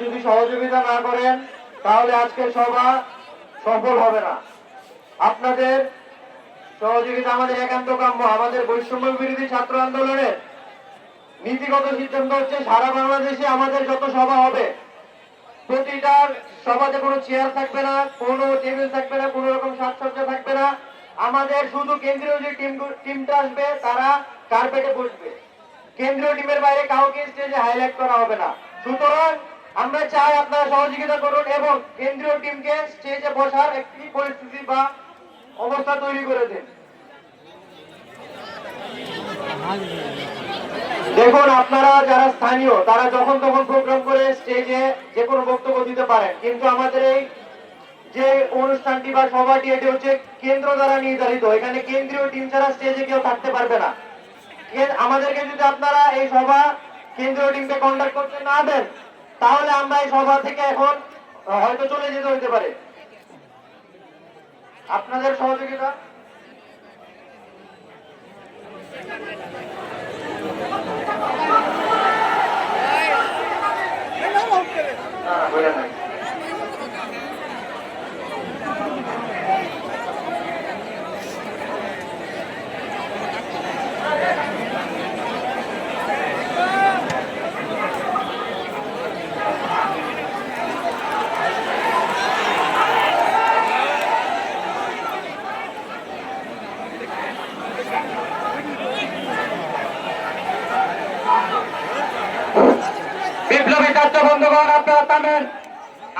যদি সহযোগিতা না করেন তাহলে আজকের সভা সফল হবে না। আপনাদের সহযোগিতা আমাদের একান্ত কাম্য। আমাদের বৈষম্য বিরোধী ছাত্র আন্দোলনের নীতিগত সিদ্ধান্ত হচ্ছে সারা বাংলাদেশে আমাদের যত সভা হবে প্রতিটার সভাতে কোনো চেয়ার থাকবে না, কোনো টেবিল থাকবে না, কোনো রকম সাজসজ্জা থাকবে না। আমাদের শুধু কেন্দ্রীয় যে টিমটা আসবে তারা কার্পেটে বসবে। কেন্দ্রীয় টিমের বাইরে কাউকে স্টেজে হাইলাইট করা হবে না। সুতরাং আমরা চাই আপনারা সহযোগিতা করুন এবং কেন্দ্রীয় টিমকে স্টেজে বসার একটি পরিস্থিতি বা অবস্থা তৈরি করে দিন। দেখুন, আপনারা যারা স্থানীয় তারা যখন তখন প্রোগ্রাম করে স্টেজে যে কোনো বক্তব্য দিতে পারেন, কিন্তু আমাদের এই যে অনুষ্ঠানটি বা সভাটি এটি হচ্ছে কেন্দ্র দ্বারা নির্ধারিত। এখানে কেন্দ্রীয় টিম ছাড়া স্টেজে কেউ থাকতে পারবে না। আমাদেরকে যদি আপনারা এই সভা কেন্দ্রীয় টিমকে কন্ডাক্ট করতে না দেন তাহলে আমরা এই সভা থেকে এখন হয়তো চলে যেতে হতে পারে। আপনাদের সহযোগিতা বিপ্লবী ছাত্র বন্ধুগণ, আপনারা থামেন,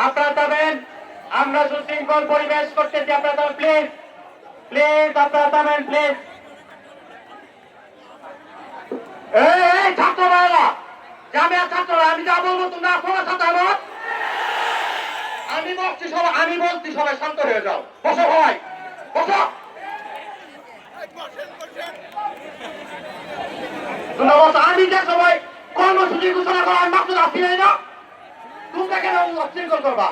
আপনারা থামেন। আমরা সুশৃঙ্খল পরিবেশ করতেছি, আপনারা থামেন প্লিজ, প্লিজ আপনারা থামেন প্লিজ। এই ছাত্র ভাইরা, জামিয়া ছাত্ররা, আমি যা বলবো তোমরা আপনারা সাথে আমার আমি বলছি সবাই শান্ত হয়ে যাও। বসো ভাই, বসো। আমি যে সবাই কর্মসূচি ঘোষণা করার মাত্র আসি না, তোমরা কেন অশৃঙ্খল করবা?